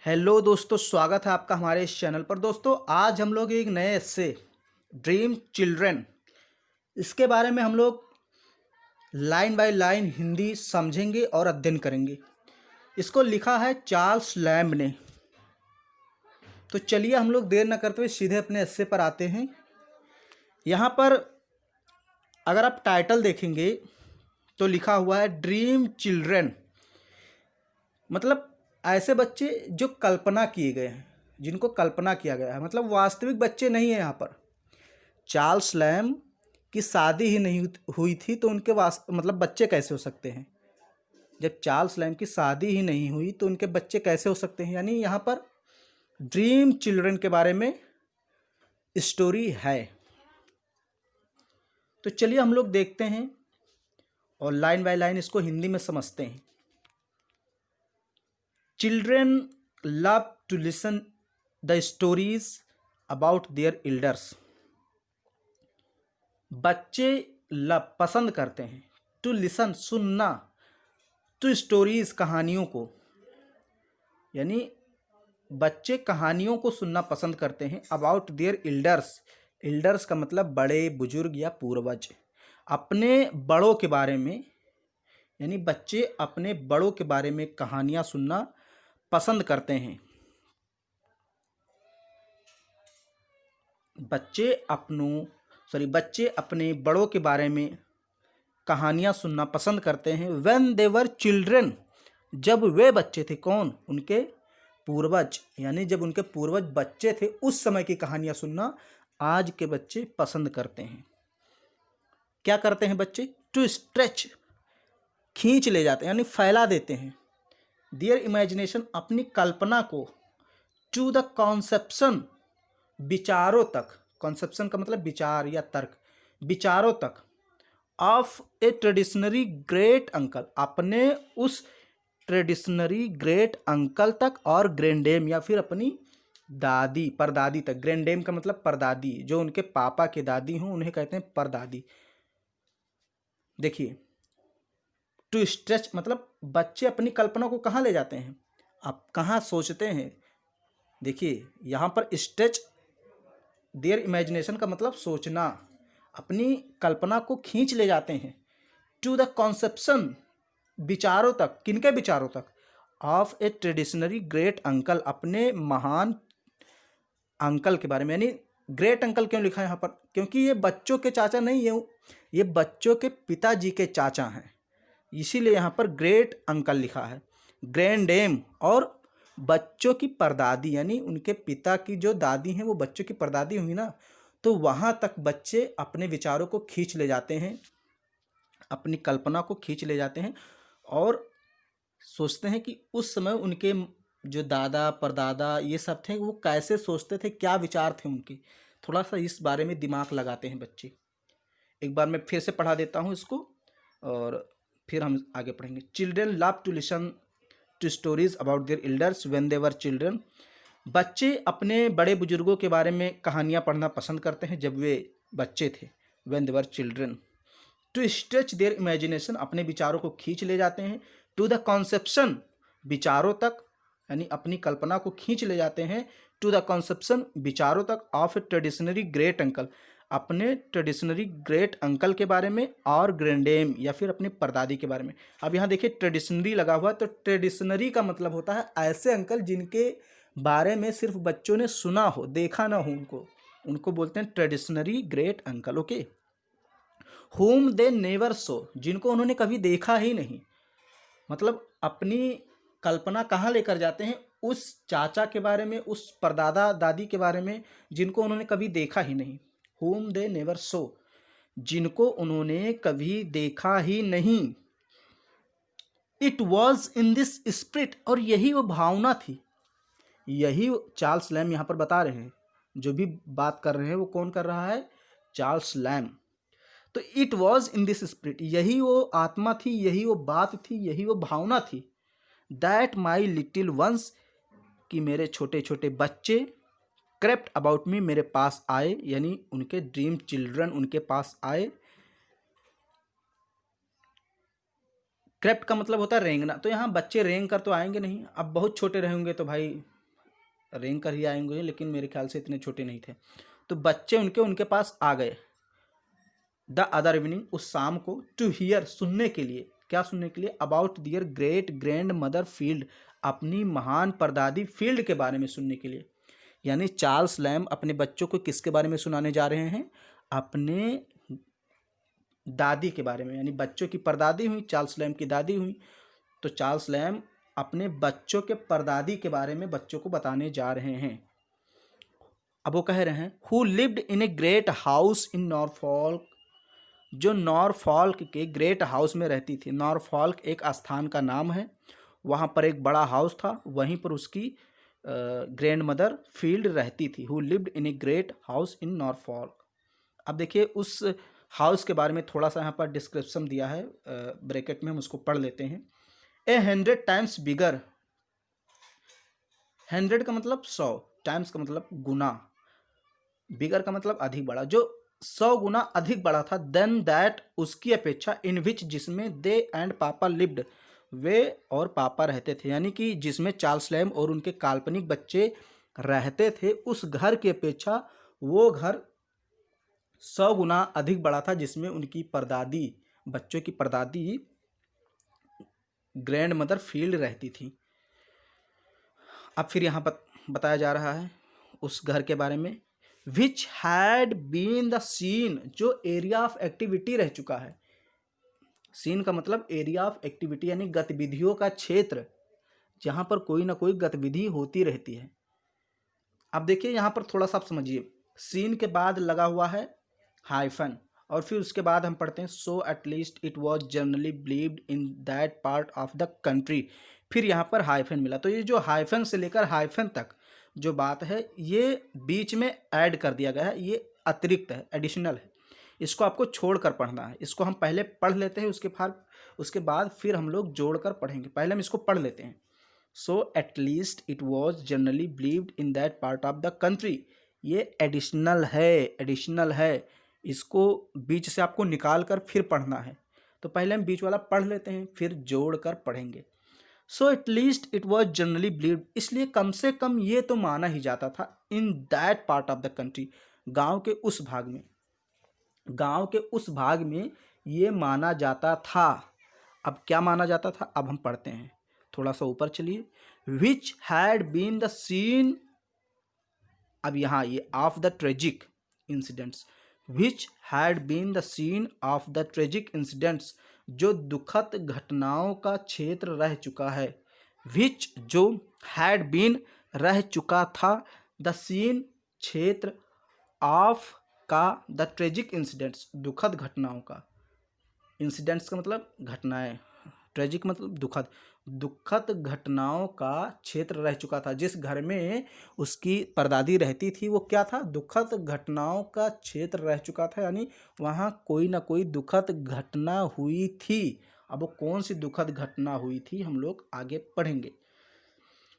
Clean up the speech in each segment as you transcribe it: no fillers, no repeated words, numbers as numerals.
Hello दोस्तों, स्वागत है आपका हमारे इस चैनल पर। दोस्तों, आज हम लोग एक नए एस्से ड्रीम चिल्ड्रन, इसके बारे में हम लोग लाइन बाय लाइन हिंदी समझेंगे और अध्ययन करेंगे। इसको लिखा है चार्ल्स लैम्ब ने। तो चलिए हम लोग देर न करते हुए सीधे अपने एस्से पर आते हैं। यहाँ पर अगर आप टाइटल देखेंगे तो लिखा हुआ है ड्रीम चिल्ड्रन, मतलब ऐसे बच्चे जो कल्पना किए गए हैं, जिनको कल्पना किया गया है, मतलब वास्तविक बच्चे नहीं है। यहाँ पर चार्ल्स लैम्ब की शादी ही नहीं हुई थी तो उनके मतलब बच्चे कैसे हो सकते हैं। जब चार्ल्स लैम्ब की शादी ही नहीं हुई तो उनके बच्चे कैसे हो सकते हैं। यानी यहाँ पर ड्रीम चिल्ड्रन के बारे में स्टोरी है। तो चलिए हम लोग देखते हैं और लाइन बाय लाइन इसको हिंदी में समझते हैं। Children love to listen the stories about their elders. बच्चे पसंद करते हैं टू लिसन, सुनना, टू स्टोरीज, कहानियों को। यानी बच्चे कहानियों को सुनना पसंद करते हैं अबाउट देयर एल्डर्स। एल्डर्स का मतलब बड़े, बुजुर्ग या पूर्वज। अपने बड़ों के बारे में, यानी बच्चे अपने बड़ों के बारे में कहानियाँ सुनना पसंद करते हैं। बच्चे अपने बड़ों के बारे में कहानियाँ सुनना पसंद करते हैं। व्हेन दे वर चिल्ड्रन, जब वे बच्चे थे। कौन? उनके पूर्वज। यानी जब उनके पूर्वज बच्चे थे उस समय की कहानियाँ सुनना आज के बच्चे पसंद करते हैं। क्या करते हैं बच्चे? टू स्ट्रेच, खींच ले जाते हैं, यानी फैला देते हैं। देयर इमेजिनेशन, अपनी कल्पना को। टू द कॉन्सेप्शन, विचारों तक। कॉन्सेप्शन का मतलब विचार या तर्क, विचारों तक। ऑफ ए ट्रेडिशनरी ग्रेट अंकल, अपने उस ट्रेडिशनरी ग्रेट अंकल तक, और ग्रैंडेम या फिर अपनी दादी, परदादी तक। ग्रैंडेम का मतलब परदादी, जो उनके पापा के दादी हों उन्हें कहते हैं परदादी। देखिए, टू स्ट्रेच मतलब बच्चे अपनी कल्पना को कहाँ ले जाते हैं, आप कहाँ सोचते हैं। देखिए यहाँ पर स्ट्रेच देयर इमेजिनेशन का मतलब सोचना, अपनी कल्पना को खींच ले जाते हैं। टू द कॉन्सेप्शन, विचारों तक। किनके विचारों तक? ऑफ ए ट्रेडिशनरी ग्रेट अंकल, अपने महान अंकल के बारे में। यानी ग्रेट अंकल क्यों लिखा है यहाँ पर? क्योंकि ये बच्चों के चाचा नहीं है, ये बच्चों के पिताजी के चाचा हैं, इसीलिए यहाँ पर ग्रेट अंकल लिखा है। ग्रैंडेम, और बच्चों की परदादी, यानी उनके पिता की जो दादी हैं वो बच्चों की परदादी हुई ना, तो वहाँ तक बच्चे अपने विचारों को खींच ले जाते हैं, अपनी कल्पना को खींच ले जाते हैं और सोचते हैं कि उस समय उनके जो दादा परदादा ये सब थे वो कैसे सोचते थे, क्या विचार थे उनके। थोड़ा सा इस बारे में दिमाग लगाते हैं बच्चे। एक बार मैं फिर से पढ़ा देता हूँ इसको और फिर हम आगे पढ़ेंगे। Children love to listen to stories about their elders when they were children. बच्चे अपने बड़े बुजुर्गों के बारे में कहानियाँ पढ़ना पसंद करते हैं जब वे बच्चे थे। When they were children. To stretch their imagination, अपने विचारों को खींच ले जाते हैं। टू द कॉन्सेप्शन, विचारों तक, यानी अपनी कल्पना को खींच ले जाते हैं। टू द कॉन्सेप्शन, विचारों तक। ऑफ ए ट्रेडिशनरी ग्रेट अंकल, अपने ट्रेडिशनरी ग्रेट अंकल के बारे में, और ग्रैंडेम या फिर अपनी परदादी के बारे में। अब यहाँ देखिए ट्रेडिशनरी लगा हुआ है, तो ट्रेडिशनरी का मतलब होता है ऐसे अंकल जिनके बारे में सिर्फ बच्चों ने सुना हो, देखा ना हो उनको बोलते हैं traditionary great uncle. Okay. Whom they never saw, जिनको उन्होंने कभी देखा ही नहीं। मतलब अपनी कल्पना कहाँ लेकर जाते हैं? उस चाचा के बारे में, उस परदादा दादी के बारे में जिनको उन्होंने कभी देखा ही नहीं। whom they never saw, जिनको उन्होंने कभी देखा ही नहीं। It was in this spirit, और यही वो भावना थी। यही चार्ल्स लैम्ब यहाँ पर बता रहे हैं, जो भी बात कर रहे हैं वो कौन कर रहा है? Charles Lamb. तो it was in this spirit, यही वो आत्मा थी, यही वो बात थी, यही वो भावना थी। दैट माई लिटिल वंस, कि मेरे छोटे छोटे बच्चे, क्रेप्ट अबाउट मी, मेरे पास आए, यानी उनके ड्रीम चिल्ड्रन उनके पास आए। क्रेप्ट का मतलब होता है रेंगना, तो यहाँ बच्चे रेंग कर तो आएंगे नहीं, अब बहुत छोटे रहेंगे तो भाई रेंग कर ही आएंगे, लेकिन मेरे ख्याल से इतने छोटे नहीं थे। तो बच्चे उनके पास आ गए द अदर इवनिंग, उस शाम को, टू हियर, सुनने के लिए। क्या सुनने के लिए? About their great grandmother field, अपनी महान परदादी फील्ड के बारे में सुनने के लिए। यानी चार्ल्स लैम्ब अपने बच्चों को किसके बारे में सुनाने जा रहे हैं? अपने दादी के बारे में। यानी बच्चों की परदादी हुई, चार्ल्स लैम्ब की दादी हुई, तो चार्ल्स लैम्ब अपने बच्चों के परदादी के बारे में बच्चों को बताने जा रहे हैं। अब वो कह रहे हैं who lived in a great house in Norfolk, जो नॉरफॉल्क के ग्रेट हाउस में रहती थी। नॉरफॉल्क एक स्थान का नाम है, वहाँ पर एक बड़ा हाउस था, वहीं पर उसकी ग्रैंड मदर फील्ड रहती थी। Who lived in a great house in Norfolk. अब देखिए उस हाउस के बारे में थोड़ा सा यहाँ पर डिस्क्रिप्शन दिया है ब्रैकेट में, हम उसको पढ़ लेते हैं। ए 100 टाइम्स बिगर, 100 का मतलब 100, टाइम्स का मतलब गुना, बिगर का मतलब अधिक बड़ा, जो 100 गुना अधिक बड़ा था, देन दैट, उसकी अपेक्षा, इन विच, जिसमें दे एंड पापा लिव्ड, वे और पापा रहते थे। यानी कि जिसमें चार्ल्स लैम्ब और उनके काल्पनिक बच्चे रहते थे, उस घर की अपेक्षा वो घर 100 गुना अधिक बड़ा था, जिसमें उनकी परदादी, बच्चों की परदादी ग्रैंड मदर फील्ड रहती थी। अब फिर यहाँ पर बताया जा रहा है उस घर के बारे में, which had been the scene, जो एरिया ऑफ एक्टिविटी रह चुका है। सीन का मतलब एरिया ऑफ एक्टिविटी, यानी गतिविधियों का क्षेत्र, जहाँ पर कोई ना कोई गतिविधि होती रहती है। अब देखिए यहाँ पर थोड़ा सा आप समझिए, सीन के बाद लगा हुआ है हाइफन, और फिर उसके बाद हम पढ़ते हैं so at least it was generally believed in that part of the country, फिर यहाँ पर हाइफन मिला। तो ये जो हाइफन से लेकर हाइफन तक जो बात है, ये बीच में ऐड कर दिया गया है, ये अतिरिक्त है, एडिशनल है, इसको आपको छोड़कर पढ़ना है। इसको हम पहले पढ़ लेते हैं, उसके बाद फिर हम लोग जोड़कर पढ़ेंगे। पहले हम इसको पढ़ लेते हैं। So at least it was generally believed in that part of the country, ये एडिशनल है, इसको बीच से आपको निकाल कर फिर पढ़ना है। तो पहले हम बीच वाला पढ़ लेते हैं, फिर जोड़ कर पढ़ेंगे। So at least it was generally believed, इसलिए कम से कम ये तो माना ही जाता था, in that part of the country, गांव के उस भाग में ये माना जाता था। अब क्या माना जाता था, अब हम पढ़ते हैं, थोड़ा सा ऊपर चलिए। Which had been the scene, अब यहाँ ये of the tragic incidents, which had been the scene of the tragic incidents, जो दुखद घटनाओं का क्षेत्र रह चुका है। विच, जो, हैड बीन, रह चुका था, द सीन, क्षेत्र, ऑफ, का, द ट्रेजिक इंसिडेंट्स, दुखद घटनाओं का, इंसिडेंट्स का मतलब घटनाएं, ट्रेजिक मतलब दुखद घटनाओं का क्षेत्र रह चुका था। जिस घर में उसकी परदादी रहती थी वो क्या था, दुखद घटनाओं का क्षेत्र रह चुका था, यानी वहाँ कोई ना कोई दुखद घटना हुई थी। अब वो कौन सी दुखद घटना हुई थी हम लोग आगे पढ़ेंगे।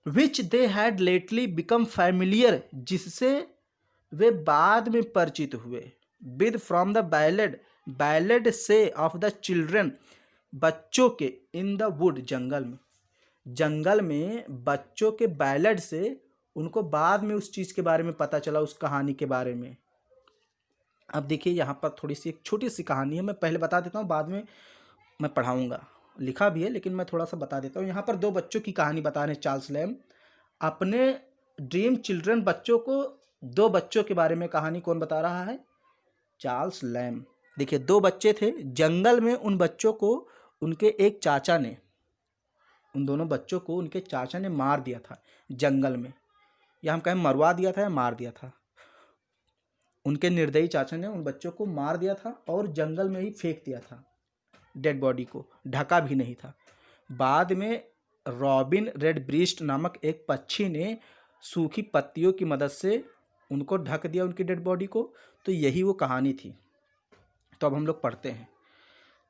Which they had lately become familiar, जिससे वे बाद में परिचित हुए। विद फ्रॉम द बैलेड से, ऑफ द चिल्ड्रन, बच्चों के, इन द वुड, जंगल में बच्चों के बैलेड से उनको बाद में उस चीज़ के बारे में पता चला, उस कहानी के बारे में। अब देखिए यहाँ पर थोड़ी सी एक छोटी सी कहानी है, मैं पहले बता देता हूँ, बाद में मैं पढ़ाऊँगा, लिखा भी है लेकिन मैं थोड़ा सा बता देता हूँ। यहाँ पर 2 बच्चों की कहानी बता रहे हैं चार्ल्स लैम्ब अपने ड्रीम चिल्ड्रन बच्चों को। 2 बच्चों के बारे में कहानी कौन बता रहा है, चार्ल्स लैम्ब। देखिए 2 बच्चे थे, जंगल में उन बच्चों को उनके एक चाचा ने, उन दोनों बच्चों को उनके चाचा ने मार दिया था जंगल में, या हम कहें मरवा दिया था या मार दिया था। उनके निर्दयी चाचा ने उन बच्चों को मार दिया था और जंगल में ही फेंक दिया था, डेड बॉडी को ढका भी नहीं था। बाद में रॉबिन रेडब्रीस्ट नामक एक पक्षी ने सूखी पत्तियों की मदद से उनको ढक दिया, उनकी डेड बॉडी को। तो यही वो कहानी थी। तो अब हम लोग पढ़ते हैं,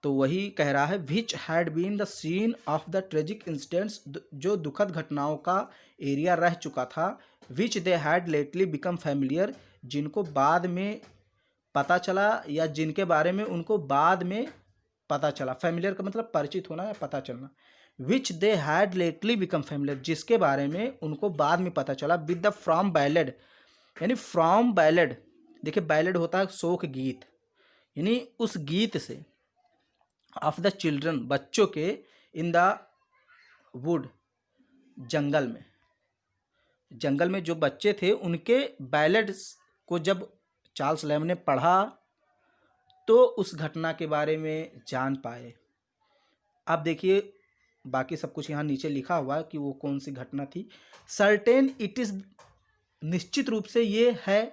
तो वही कह रहा है, which had been the scene of the tragic incidents, जो दुखद घटनाओं का एरिया रह चुका था। Which they had lately become familiar, जिनको बाद में पता चला या जिनके बारे में उनको बाद में पता चला। फैमिलियर का मतलब परिचित होना या पता चलना। Which they had lately become familiar, जिसके बारे में उनको बाद में पता चला, विद द फ्रॉम बैलेड, यानी फ्रॉम बैलेड, देखिए बैलेड होता है शोक गीत, यानी उस गीत से, ऑफ द चिल्ड्रन, बच्चों के, इन द वुड, जंगल में, जंगल में जो बच्चे थे उनके बैलेड्स को जब चार्ल्स लैम्ब ने पढ़ा तो उस घटना के बारे में जान पाए। अब देखिए बाकी सब कुछ यहाँ नीचे लिखा हुआ है कि वो कौन सी घटना थी। सर्टेन इट इज, निश्चित रूप से ये है,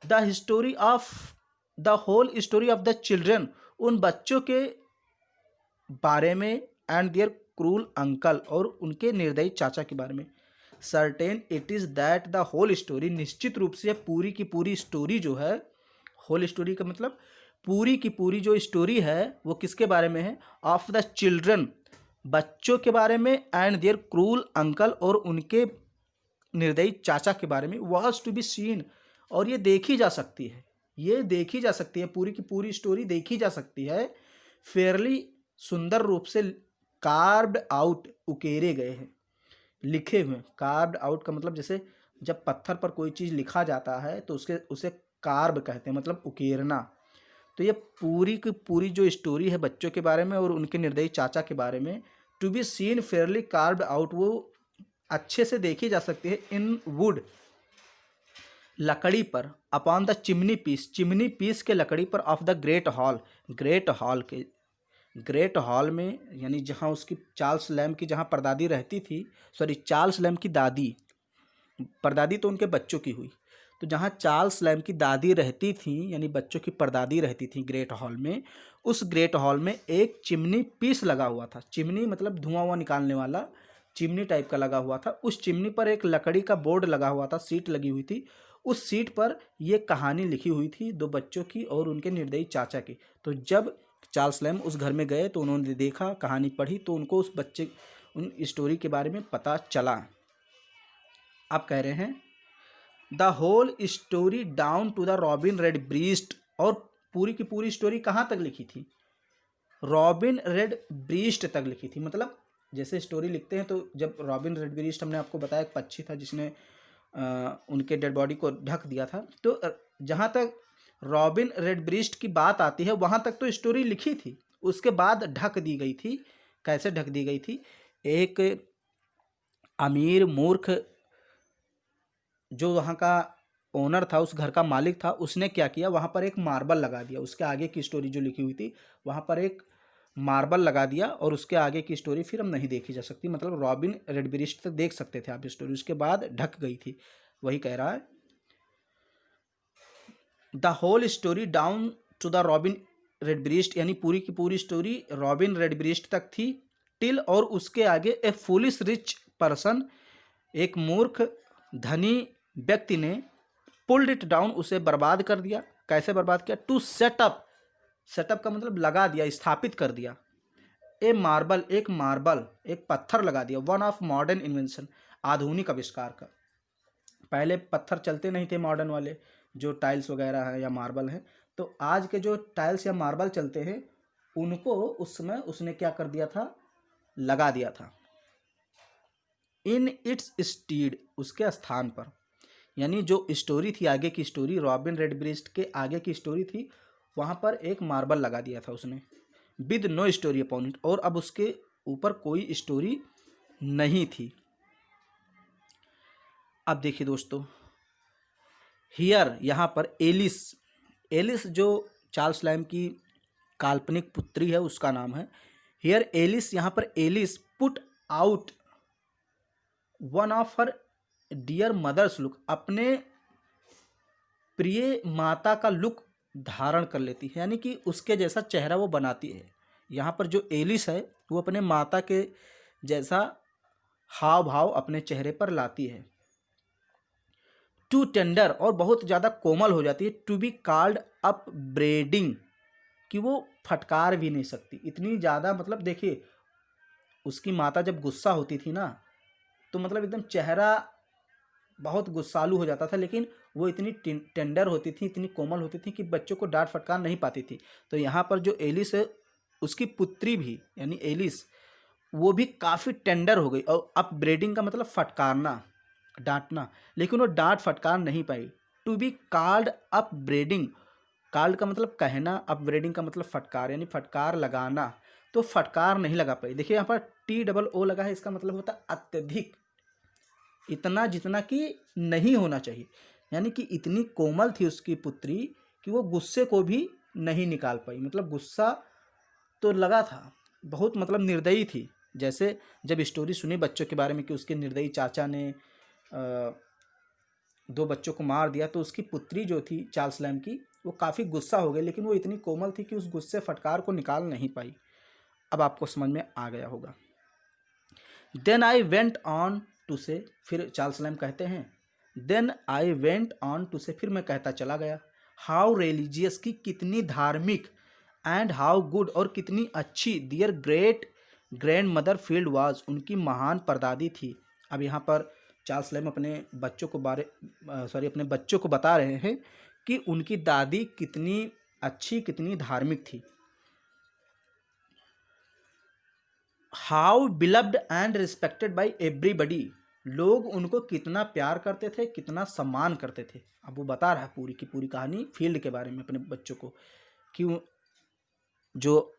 the history of the whole story of the children, उन बच्चों के बारे में, एंड देयर क्रूल अंकल, और उनके निर्दयी चाचा के बारे में। Certain it is that the whole story, निश्चित रूप से पूरी की पूरी स्टोरी जो है, होल स्टोरी का मतलब पूरी की पूरी जो स्टोरी है वो किसके बारे में है, ऑफ द चिल्ड्रन, बच्चों के बारे में, एंड देयर क्रूल अंकल, और उनके निर्दयी चाचा के बारे में, वॉज टू बी सीन, और ये देखी जा सकती है, ये देखी जा सकती है, पूरी की पूरी स्टोरी देखी जा सकती है, फेयरली, सुंदर रूप से, कार्व्ड आउट, उकेरे गए हैं, लिखे हुए। कार्व्ड आउट का मतलब जैसे जब पत्थर पर कोई चीज़ लिखा जाता है तो उसे कार्व कहते हैं, मतलब उकेरना। तो ये पूरी की पूरी जो स्टोरी है बच्चों के बारे में और उनके निर्दयी चाचा के बारे में, to be seen fairly carved out, वो अच्छे से देखी जा सकती है, इन वुड, लकड़ी पर, upon the chimney piece, chimney piece के लकड़ी पर, of the great hall, great hall के, ग्रेट हॉल में, यानी जहाँ उसकी चार्ल्स लैम्ब की जहाँ परदादी रहती थी, सॉरी चार्ल्स लैम्ब की दादी, परदादी तो उनके बच्चों की हुई, तो जहाँ चार्ल्स लैम्ब की दादी रहती थी यानी बच्चों की परदादी रहती थी ग्रेट हॉल में, उस ग्रेट हॉल में एक चिमनी पीस लगा हुआ था, चिमनी मतलब धुआं हुआ निकालने वाला चिमनी टाइप का लगा हुआ था, उस चिमनी पर एक लकड़ी का बोर्ड लगा हुआ था, सीट लगी हुई थी, उस सीट पर यह कहानी लिखी हुई थी दो बच्चों की और उनके निर्दयी चाचा की। तो जब चार्ल्स लैम्ब उस घर में गए तो उन्होंने देखा, कहानी पढ़ी, तो उनको उस बच्चे, उन स्टोरी के बारे में पता चला। आप कह रहे हैं the whole story down to the robin redbreast, और पूरी की पूरी स्टोरी कहाँ तक लिखी थी, रॉबिन रेडब्रीस्ट तक लिखी थी। मतलब जैसे स्टोरी लिखते हैं तो जब रॉबिन रेडब्रीस्ट, हमने आपको बताया एक पक्षी था जिसने उनके डेड बॉडी को ढक दिया था, तो जहाँ तक रॉबिन रेडब्रीस्ट की बात आती है वहाँ तक तो स्टोरी लिखी थी, उसके बाद ढक दी गई थी। कैसे ढक दी गई थी, एक अमीर मूर्ख जो वहाँ का ओनर था, उस घर का मालिक था, उसने क्या किया, वहाँ पर एक मार्बल लगा दिया, उसके आगे की स्टोरी जो लिखी हुई थी वहाँ पर एक मार्बल लगा दिया, और उसके आगे की स्टोरी फिर हम नहीं देखी जा सकती, मतलब रॉबिन रेडब्रीस्ट तक देख सकते थे आप स्टोरी, उसके बाद ढक गई थी। वही कह रहा है the whole story down to the robin redbreast, यानी पूरी की पूरी स्टोरी रॉबिन रेडब्रीस्ट तक थी, टिल, और उसके आगे ए फुलिश रिच पर्सन, एक मूर्ख धनी व्यक्ति ने, पुल्ड इट डाउन, उसे बर्बाद कर दिया। कैसे बर्बाद किया, टू सेटअप, सेटअप का मतलब लगा दिया, स्थापित कर दिया, ए मार्बल, एक पत्थर लगा दिया, वन ऑफ मॉडर्न इन्वेंशन, आधुनिक आविष्कार का। पहले पत्थर चलते नहीं थे मॉडर्न वाले, जो टाइल्स वगैरह है या मार्बल है, तो आज के जो टाइल्स या मार्बल चलते हैं उनको उस समय उसने क्या कर दिया था, लगा दिया था। इन इट्स स्टीड, उसके स्थान पर, यानी जो स्टोरी थी, आगे की स्टोरी, रॉबिन रेडब्रीस्ट के आगे की स्टोरी थी, वहाँ पर एक मार्बल लगा दिया था उसने, with no story upon it, और अब उसके ऊपर कोई स्टोरी नहीं थी। अब देखिए दोस्तों, हियर, यहाँ पर एलिस, एलिस जो चार्ल्स लैम्ब की काल्पनिक पुत्री है उसका नाम है। हियर एलिस, यहाँ पर Alice put out one of her dear mother's look, अपने प्रिय माता का लुक धारण कर लेती है, यानी कि उसके जैसा चेहरा वो बनाती है। यहाँ पर जो एलिस है वो अपने माता के जैसा हाव भाव अपने चेहरे पर लाती है। टू टेंडर, और बहुत ज़्यादा कोमल हो जाती है, to be called upbraiding, कि वो फटकार भी नहीं सकती, इतनी ज़्यादा, मतलब देखिए उसकी माता जब गुस्सा होती थी ना तो मतलब एकदम चेहरा बहुत गुस्सालू हो जाता था, लेकिन वो इतनी टेंडर होती थी, इतनी कोमल होती थी कि बच्चों को डांट फटकार नहीं पाती थी। तो यहाँ पर जो एलिस है उसकी पुत्री भी, यानी एलिस, वो भी काफ़ी टेंडर हो गई। और अपब्रेडिंग का मतलब फटकारना, डांटना, लेकिन वो डांट फटकार नहीं पाई। टू बी कॉल्ड अपब्रेडिंग, कॉल्ड का मतलब कहना, अपब्रेडिंग का मतलब फटकार, यानी फटकार लगाना, तो फटकार नहीं लगा पाई। देखिए यहाँ पर TOO लगा है, इसका मतलब होता है अत्यधिक, इतना जितना कि नहीं होना चाहिए। यानी कि इतनी कोमल थी उसकी पुत्री कि वो गुस्से को भी नहीं निकाल पाई। मतलब गुस्सा तो लगा था, बहुत मतलब निर्दयी थी। जैसे जब स्टोरी सुनी बच्चों के बारे में कि उसके निर्दयी चाचा ने दो बच्चों को मार दिया, तो उसकी पुत्री जो थी चार्ल्स लैम्ब की, वो काफ़ी गुस्सा हो गई, लेकिन वो इतनी कोमल थी कि उस गुस्से फटकार को निकाल नहीं पाई। अब आपको समझ में आ गया होगा। Then I went on to say, फिर चार्ल्स लैम्ब कहते हैं, then I went on to say, फिर मैं कहता चला गया, हाउ रिलीजियस, की कितनी धार्मिक, एंड हाउ गुड, और कितनी अच्छी, their great grandmother field was, उनकी महान परदादी थी। अब यहाँ पर चार्ल्स लैम्ब अपने बच्चों को अपने बच्चों को बता रहे हैं कि उनकी दादी कितनी अच्छी, कितनी धार्मिक थी। How beloved and respected by everybody, लोग उनको कितना प्यार करते थे, कितना सम्मान करते थे। अब वो बता रहा है पूरी की पूरी कहानी फील्ड के बारे में अपने बच्चों को, कि जो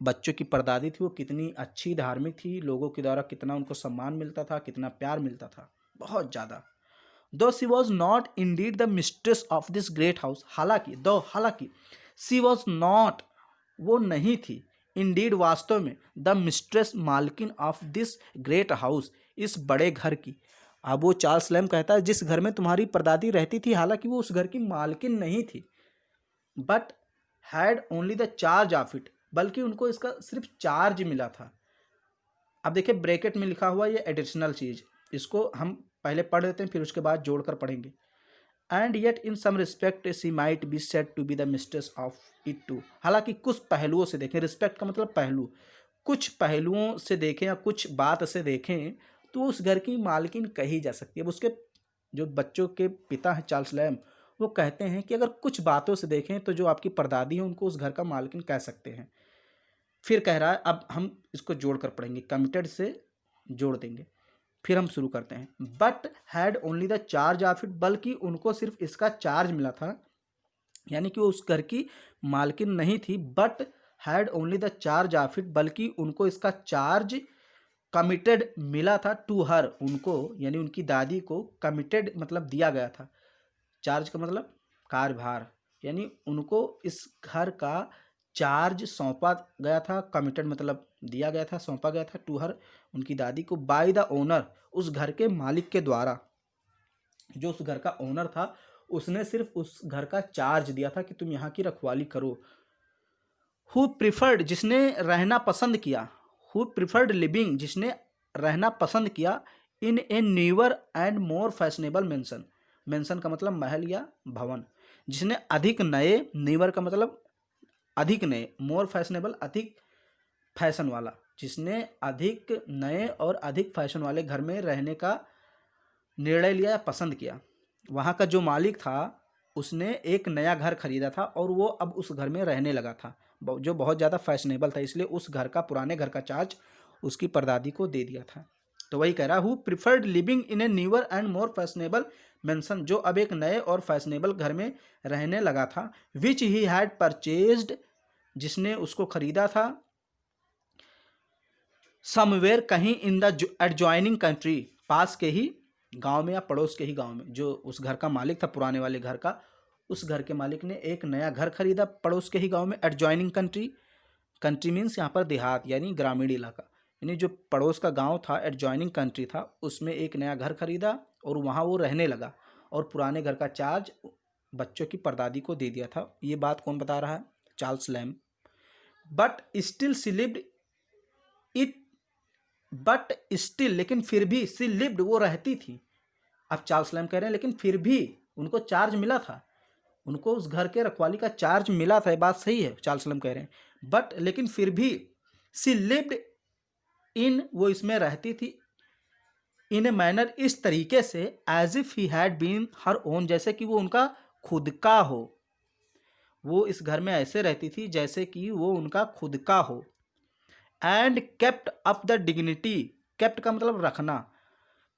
बच्चों की परदादी थी वो कितनी अच्छी, धार्मिक थी, लोगों के द्वारा कितना उनको सम्मान मिलता था, कितना प्यार मिलता था, बहुत ज़्यादा। दो she was not Indeed the mistress of this great house, हालांकि शी वॉज नॉट, वो नहीं थी, इंडीड वास्तव में, द मिस्ट्रेस, मालकिन ऑफ दिस ग्रेट हाउस, इस बड़े घर की। अब वो चार्ल्स लैम्ब कहता है जिस घर में तुम्हारी परदादी रहती थी, हालांकि वो उस घर की मालकिन नहीं थी, but had only the charge of it, बल्कि उनको इसका सिर्फ चार्ज मिला था। अब देखिए ब्रैकेट में लिखा हुआ ये एडिशनल चीज़, इसको हम पहले पढ़ लेते हैं, फिर उसके बाद जोड़कर पढ़ेंगे। And yet in some respect she might be said to be the mistress of it too, हालांकि कुछ पहलुओं से देखें, रिस्पेक्ट का मतलब पहलू, कुछ पहलुओं से देखें या कुछ बात से देखें तो उस घर की मालकिन कही जा सकती है। अब उसके जो बच्चों के पिता हैं चार्ल्स लैम्ब, वो कहते हैं कि अगर कुछ बातों से देखें तो जो आपकी परदादी है उनको उस घर का मालकिन कह सकते हैं। फिर कह रहा है, अब हम इसको जोड़कर पढ़ेंगे, कमिटेड से जोड़ देंगे, फिर हम शुरू करते हैं। But had only the charge of it, बल्कि उनको सिर्फ इसका चार्ज मिला था, यानी कि वो उस घर की मालकिन नहीं थी। But had only the charge of it, बल्कि उनको इसका चार्ज कमिटेड मिला था, टू हर, उनको यानी उनकी दादी को, कमिटेड मतलब दिया गया था, चार्ज का मतलब कार्यभार, यानी उनको इस घर का चार्ज सौंपा गया था, कमिटेड मतलब दिया गया था, सौंपा गया था, टू हर, उनकी दादी को, बाय द ओनर, उस घर के मालिक के द्वारा। जो उस घर का ओनर था उसने सिर्फ उस घर का चार्ज दिया था कि तुम यहाँ की रखवाली करो। हु प्रिफर्ड, जिसने रहना पसंद किया, हु प्रिफर्ड लिविंग, जिसने रहना पसंद किया, in a newer and more fashionable mansion, mansion का मतलब महल या भवन, जिसने अधिक नए, न्यूअर का मतलब अधिक नए, मोर फैशनेबल अधिक फैशन वाला, जिसने अधिक नए और अधिक फैशन वाले घर में रहने का निर्णय लिया या पसंद किया। वहाँ का जो मालिक था उसने एक नया घर खरीदा था और वो अब उस घर में रहने लगा था, जो बहुत ज़्यादा फैशनेबल था, इसलिए उस घर का, पुराने घर का चार्ज उसकी परदादी को दे दिया था। तो वही कह रहा, who preferred living in a newer and more fashionable mention, जो अब एक नए और फैशनेबल घर में रहने लगा था, विच ही हैड परचेज्ड, जिसने उसको खरीदा था, समवेयर कहीं, इन द एडजॉइनिंग कंट्री, पास के ही गांव में या पड़ोस के ही गांव में। जो उस घर का मालिक था, पुराने वाले घर का, उस घर के मालिक ने एक नया घर खरीदा पड़ोस के ही गांव में। एडजॉइनिंग कंट्री, कंट्री मीन्स यहाँ पर देहात यानी ग्रामीण इलाका, यानी जो पड़ोस का गांव था, एडजॉइनिंग कंट्री था, उसमें एक नया घर खरीदा और वहाँ वो रहने लगा, और पुराने घर का चार्ज बच्चों की परदादी को दे दिया था। ये बात कौन बता रहा है? Charles Lamb. But still she lived it, but still, लेकिन फिर भी, सी लिव्ड, वो रहती थी। अब चार्ल्स लैम्ब कह रहे हैं लेकिन फिर भी उनको चार्ज मिला था, उनको उस घर के रखवाली का चार्ज मिला था, ये बात सही है, चार्ल्स लैम्ब कह रहे हैं। बट लेकिन फिर भी, सी लिव्ड इन, वो इसमें रहती थी, इन ए मैनर, इस तरीके से, as if he had been her own, जैसे कि वो उनका खुद का हो। वो इस घर में ऐसे रहती थी जैसे कि वो उनका खुद का हो। And kept up the dignity, kept का मतलब रखना,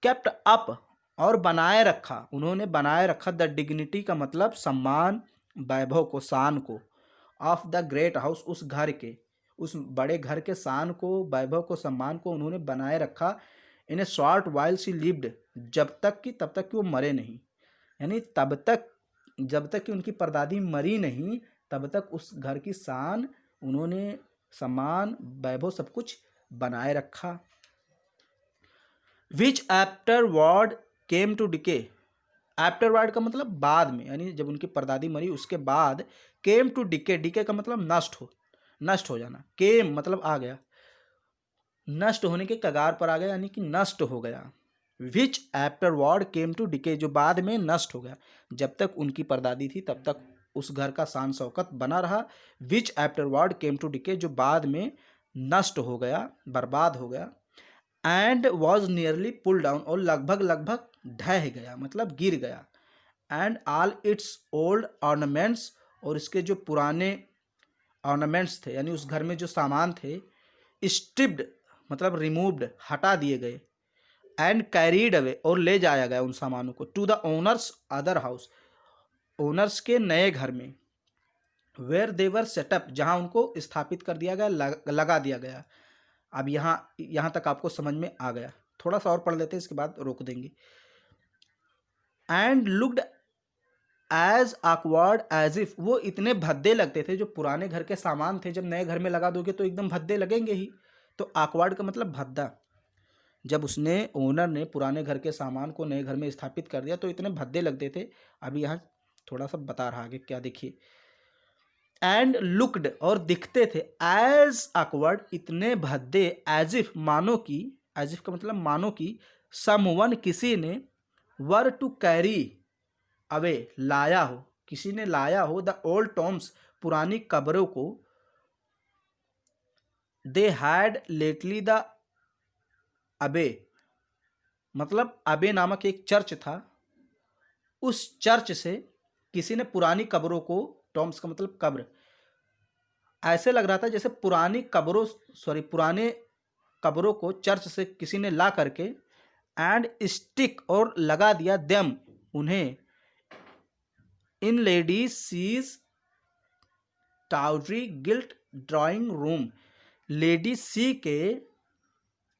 केप्ट अप और बनाए रखा, उन्होंने बनाए रखा, द डिग्निटी का मतलब सम्मान, वैभव को, शान को, ऑफ द ग्रेट हाउस, उस घर के, उस बड़े घर के शान को, वैभव को, सम्मान को उन्होंने बनाए रखा। In a short while she lived, जब तक कि, तब तक कि वो मरे नहीं, यानी तब तक, जब तक कि उनकी परदादी मरी नहीं तब तक उस घर की शान उन्होंने, सम्मान, वैभव सब कुछ बनाए रखा। Which afterward came to decay, afterward का मतलब बाद में, यानी जब उनकी परदादी मरी उसके बाद, केम टू डिके, डिके का मतलब नष्ट हो जाना, केम मतलब आ गया, नष्ट होने के कगार पर आ गया, यानी कि नष्ट हो गया। विच आफ्टरवर्ड केम टू डिके, जो बाद में नष्ट हो गया, जब तक उनकी परदादी थी तब तक उस घर का शान शौकत बना रहा। Which afterward came to decay, जो बाद में नष्ट हो गया, बर्बाद हो गया। And was nearly pull down, और लगभग लगभग ढह गया, मतलब गिर गया। And all its old ornaments, और इसके जो पुराने ऑर्नामेंट्स थे, यानी उस घर में जो सामान थे, स्ट्रिप्ड मतलब रिमूव्ड, हटा दिए गए। एंड कैरीड अवे, और ले जाया गया उन सामानों को, to the owner's other house, owners के नए घर में। वेयर देवर सेटअप, जहां उनको स्थापित कर दिया गया, लगा दिया गया। अब यहाँ तक आपको समझ में आ गया, थोड़ा सा और पढ़ लेते हैं, इसके बाद रोक देंगे। And looked as awkward as if, वो इतने भद्दे लगते थे, जो पुराने घर के सामान थे जब नए घर में लगा दोगे तो एकदम भद्दे लगेंगे ही, तो awkward का मतलब भद्दा। जब उसने, ओनर ने पुराने घर के सामान को नए घर में स्थापित कर दिया तो इतने भद्दे लगते थे। अभी यहाँ थोड़ा सा बता रहा आगे क्या, देखिए। एंड लुक्ड, और दिखते थे, एज awkward, इतने भद्दे, एज इफ मानो की, एज इफ का मतलब मानो की, समवन किसी ने, वर टू कैरी अवे लाया हो, किसी ने लाया हो, द ओल्ड टॉम्स पुरानी कब्रों को, दे हैड लेटली द अबे, मतलब अबे नामक एक चर्च था, उस चर्च से किसी ने पुरानी कब्रों को, टॉम्स का मतलब कब्र, ऐसे लग रहा था जैसे पुराने कब्रों को चर्च से किसी ने ला करके, एंड स्टिक, और लगा दिया, देम उन्हें, in ladies C's tawdry gilt drawing room, lady C के,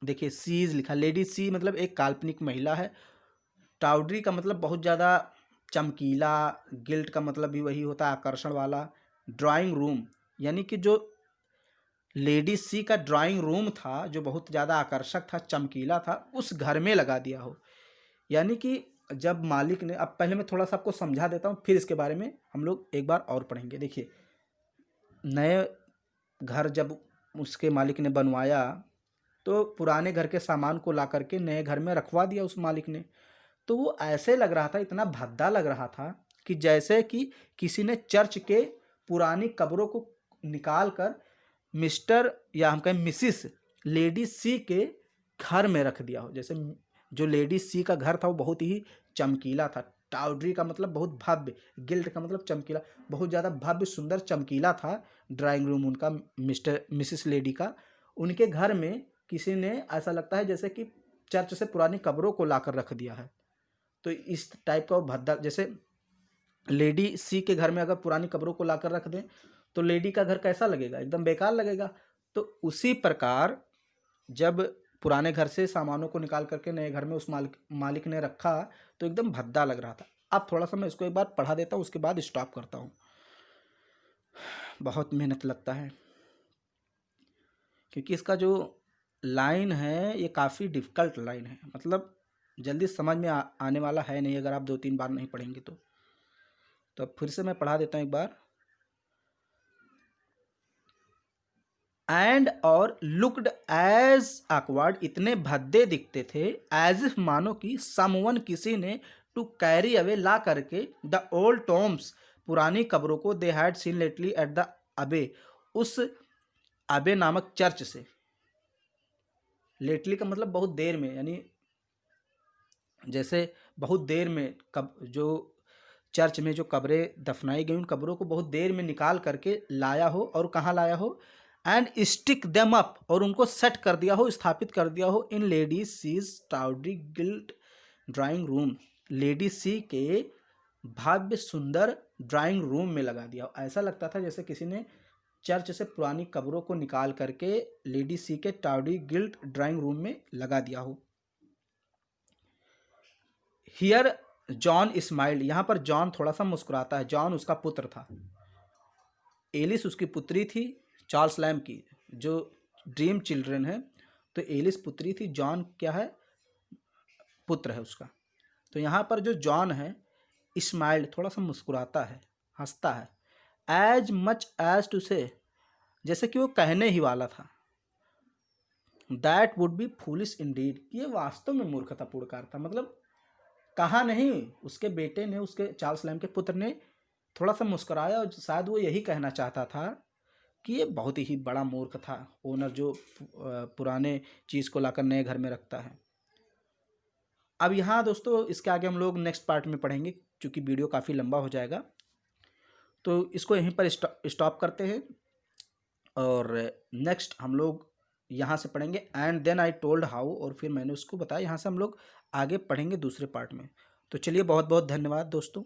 देखिए सीज लिखा, लेडी सी मतलब एक काल्पनिक महिला है, टाउड्री का मतलब बहुत ज़्यादा चमकीला, गिल्ट का मतलब भी वही होता है, आकर्षण वाला, ड्राइंग रूम, यानी कि जो लेडी सी का ड्राइंग रूम था जो बहुत ज़्यादा आकर्षक था, चमकीला था, उस घर में लगा दिया हो। यानी कि जब मालिक ने, अब पहले मैं थोड़ा सा आपको समझा देता हूँ, फिर इसके बारे में हम लोग एक बार और पढ़ेंगे। देखिए, नए घर जब उसके मालिक ने बनवाया तो पुराने घर के सामान को ला करके नए घर में रखवा दिया उस मालिक ने, तो वो ऐसे लग रहा था, इतना भद्दा लग रहा था कि जैसे कि किसी ने चर्च के पुरानी कब्रों को निकाल कर मिस्टर, या हम कहें मिसिस लेडी सी के घर में रख दिया हो। जैसे जो लेडी सी का घर था वो बहुत ही चमकीला था, टाउड्री का मतलब बहुत भव्य, गिल्ट का मतलब चमकीला, बहुत ज़्यादा भव्य, सुंदर, चमकीला था ड्राइंग रूम उनका, मिस्टर मिसिस लेडी का। उनके घर में किसी ने, ऐसा लगता है जैसे कि चर्च से पुरानी कब्रों को लाकर रख दिया है। तो इस टाइप का भद्दा, जैसे लेडी सी के घर में अगर पुरानी कब्रों को लाकर रख दें तो लेडी का घर कैसा लगेगा, एकदम बेकार लगेगा। तो उसी प्रकार जब पुराने घर से सामानों को निकाल करके नए घर में उस मालिक ने रखा तो एकदम भद्दा लग रहा था। अब थोड़ा सा मैं इसको एक बार पढ़ा देता हूँ, उसके बाद स्टॉप करता हूँ, बहुत मेहनत लगता है क्योंकि इसका जो लाइन है ये काफ़ी डिफ़िकल्ट लाइन है, मतलब जल्दी समझ में आने वाला है नहीं अगर आप 2-3 बार नहीं पढ़ेंगे तो अब फिर से मैं पढ़ा देता हूँ एक बार। एंड और लुक्ड एज awkward, इतने भद्दे दिखते थे, एज इफ मानो कि समवन किसी ने, टू कैरी अवे ला करके, द ओल्ड टॉम्स पुरानी कब्रों को, they had seen lately at the अबे, उस अबे नामक चर्च से, लेटली का मतलब बहुत देर में, यानी जैसे बहुत देर में, कब जो चर्च में जो कब्रें दफनाई गई उन कब्रों को बहुत देर में निकाल करके लाया हो, और कहाँ लाया हो, एंड स्टिक देम अप, और उनको सेट कर दिया हो, स्थापित कर दिया हो in lady C's tawdry gilt drawing room, lady C के भव्य सुंदर ड्राइंग रूम में लगा दिया हो। ऐसा लगता था जैसे किसी ने चर्च से पुरानी कब्रों को निकाल करके लेडी सी के टाउडी गिल्ड ड्राइंग रूम में लगा दिया हो। हियर जॉन स्माइल्ड, यहाँ पर जॉन थोड़ा सा मुस्कुराता है। जॉन उसका पुत्र था, एलिस उसकी पुत्री थी, चार्ल्स लैम्ब की जो ड्रीम चिल्ड्रन है, तो एलिस पुत्री थी, जॉन क्या है, पुत्र है उसका। तो यहाँ पर जो जॉन है स्माइल्ड, थोड़ा सा मुस्कुराता है, हंसता है, एज मच एज टू से, जैसे कि वो कहने ही वाला था, that would be foolish Indeed, ये वास्तव में मूर्खतापूर्ण कार्य था। मतलब कहा नहीं, उसके बेटे ने, उसके चार्ल्स लैम्ब के पुत्र ने थोड़ा सा मुस्कुराया, और शायद वो यही कहना चाहता था कि ये बहुत ही बड़ा मूर्ख था ओनर जो पुराने चीज़ को लाकर नए घर में रखता है। अब यहाँ दोस्तों इसके आगे हम लोग नेक्स्ट पार्ट में पढ़ेंगे, क्योंकि वीडियो काफ़ी लंबा हो जाएगा, तो इसको यहीं पर स्टॉप करते हैं, और नेक्स्ट हम लोग यहाँ से पढ़ेंगे and then I told how, और फिर मैंने उसको बताया। यहाँ से हम लोग आगे पढ़ेंगे दूसरे पार्ट में। तो चलिए, बहुत बहुत धन्यवाद दोस्तों।